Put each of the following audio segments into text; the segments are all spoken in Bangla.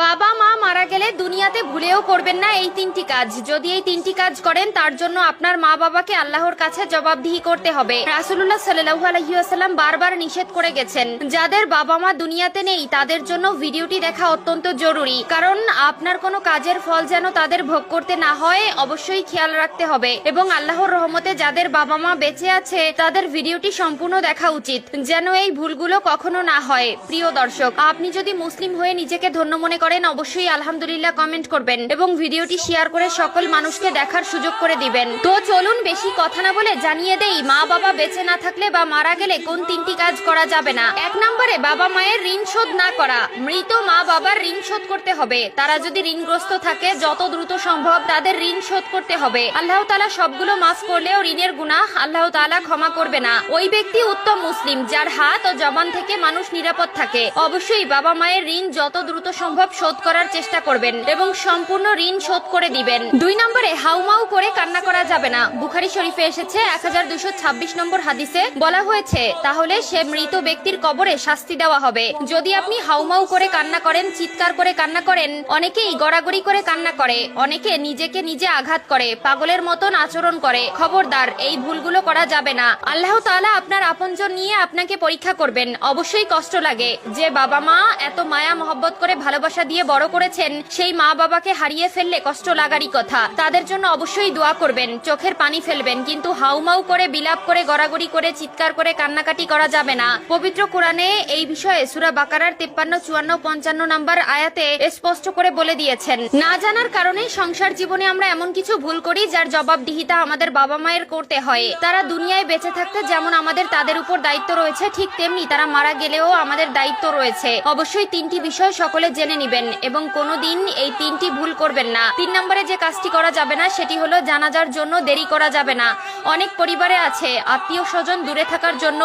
বাবা মা মারা গেলে দুনিয়াতে ভুলেও করবেন না এই তিনটি কাজ। যদি এই তিনটি কাজ করেন তার জন্য আপনার মা বাবাকে আল্লাহর কাছে জবাবদিহি করতে হবে। রাসূলুল্লাহ সাল্লাল্লাহু আলাইহি ওয়াসাল্লাম বারবার নিষেধ করে গেছেন, যাদের বাবা মা দুনিয়াতে নেই তাদের জন্য ভিডিওটি দেখা অত্যন্ত জরুরি, কারণ আপনার কোনো কাজের ফল যেন তাদের ভোগ করতে না হয় অবশ্যই খেয়াল রাখতে হবে। এবং আল্লাহর রহমতে যাদের বাবা মা বেঁচে আছে তাদের ভিডিওটি সম্পূর্ণ দেখা উচিত, যেন এই ভুলগুলো কখনো না হয়। প্রিয় দর্শক, আপনি যদি মুসলিম হয়ে নিজেকে ধন্য মনে করেন অবশ্যই আলহামদুলিল্লাহ কমেন্ট করবেন এবং ভিডিওটি শেয়ার করে সকল মানুষকে দেখার সুযোগ করে দিবেন। তো চলুন বেশি কথা না বলে জানিয়ে দেই মা বাবা বেঁচে না থাকলে বা মারা গেলে কোন তিনটি কাজ করা যাবে না। 1 নম্বরে বাবা মায়ের ঋণ শোধ না করা। মৃত মা বাবার ঋণ শোধ করতে হবে। তারা যদি ঋণগ্রস্ত থাকে যত দ্রুত সম্ভব তাদের ঋণ শোধ করতে হবে। আল্লাহ তাআলা সবগুলো মাফ করলেও ঋণের গুনাহ আল্লাহ তাআলা ক্ষমা করবে না। ওই ব্যক্তি উত্তম মুসলিম যার হাত ও জবান থেকে মানুষ নিরাপদ থাকে। অবশ্যই বাবা মায়ের ঋণ যত দ্রুত সম্ভব শোধ করার চেষ্টা করবেন এবং সম্পূর্ণ ঋণ শোধ করে দিবেন। 2 নম্বরে হাউমাউ করে কান্না করা যাবে না। বুখারী শরীফে এসেছে 1226 নম্বর হাদিসে বলা হয়েছে, তাহলে সে মৃত ব্যক্তির কবরে শাস্তি দেওয়া হবে। যদি আপনি হাউমাউ করে কান্না করেন, চিৎকার করে কান্না করেন, অনেকেই গড়াগড়ি করে কান্না করে, অনেকে নিজেকে নিজে আঘাত করে, পাগলের মতন আচরণ করে। খবরদার, এই ভুলগুলো করা যাবে না। আল্লাহ তাআলা আপনার আপনজন নিয়ে আপনাকে পরীক্ষা করবেন। অবশ্যই কষ্ট লাগে যে বাবা মা এত মায়া মহব্বত করে ভালোবাসা দিয়ে বড় করেছেন, সেই মা বাবাকে হারিয়ে ফেললে কষ্ট লাগারই কথা। তাদের জন্য অবশ্যই দোয়া করবেন, চোখের পানি ফেলবেন, কিন্তু হাউমাউ করে বিলাপ করে গড়াগড়ি করে চিৎকার করে কান্নাকাটি করা যাবে না। পবিত্র কোরআনে এই বিষয়ে সূরা বাকারার 53, 54, 55 নম্বর আয়াতে স্পষ্ট করে বলে দিয়েছেন, না জানার কারণে সংসার জীবনে আমরা এমন কিছু ভুল করি যার জবাবদিহিতা আমাদের বাবা মায়ের করতে হয়। তারা দুনিয়ায় বেঁচে থাকতে যেমন আমাদের তাদের উপর দায়িত্ব রয়েছে, ঠিক তেমনি তারা মারা গেলেও আমাদের দায়িত্ব রয়েছে। অবশ্যই 3টি বিষয় সকলে জেনে নিবেন এবং কোনোদিন এই 3টি ভুল করবেন না। 3 নম্বরে যে কাজটি করা যাবে না সেটি হলো জানাজার জন্য দেরি করা যাবে না। অনেক পরিবারে আছে আত্মীয় স্বজন দূরে থাকার জন্য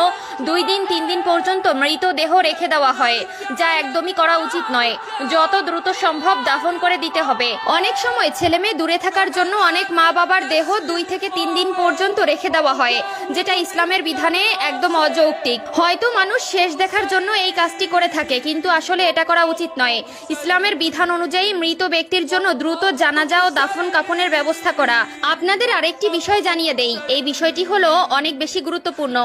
2 দিন 3 দিন পর্যন্ত মৃতদেহ রেখে দেওয়া হয়, যা একদমই করা উচিত নয়। যত দ্রুত সম্ভব দাফন করে দিতে হবে। অনেক সময় ছেলে মেয়ে দূরে থাকার জন্য অনেক মা বাবার দেহ 2 থেকে 3 দিন পর্যন্ত রেখে দেওয়া হয়, যেটা ইসলামের বিধানে একদম অযৌক্তিক। হয়তো মানুষ শেষ দেখার জন্য এই কাজটি করে থাকে, কিন্তু আসলে এটা করা উচিত নয়। ইসলামের বিধান অনুযায়ী মৃত ব্যক্তির জন্য দ্রুত জানাজা ও দাফন কাফনের ব্যবস্থা করা। আপনাদের আরেকটি বিষয় জানিয়ে দেই, এই বিষয়টি হলো অনেক বেশি গুরুত্বপূর্ণ।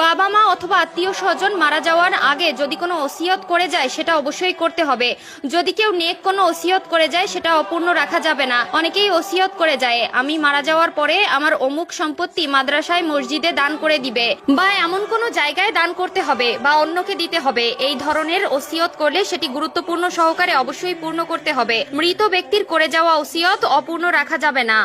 বাবা মা অথবা আত্মীয় স্বজন মারা যাওয়ার আগে যদি কোনো ওসিয়ত করে যায় সেটা অবশ্যই করতে হবে। যদি কেউ নেক কোনো ওসিয়ত করে যায় সেটা অপূর্ণ রাখা যাবে না। অনেকেই ওসিয়ত করে যায়, আমি মারা যাওয়ার পরে আমার অমুক সম্পত্তি মাদ্রাসায় মসজিদে দান করে দিবে, বা এমন কোনো জায়গায় দান করতে হবে বা অন্যকে দিতে হবে। এই ধরনের ওসিয়ত করলে সেটি গুরুত্বপূর্ণ সহকারে অবশ্যই পূর্ণ করতে হবে। মৃত ব্যক্তির করে যাওয়া ওসিয়ত অপূর্ণ রাখা যাবে না।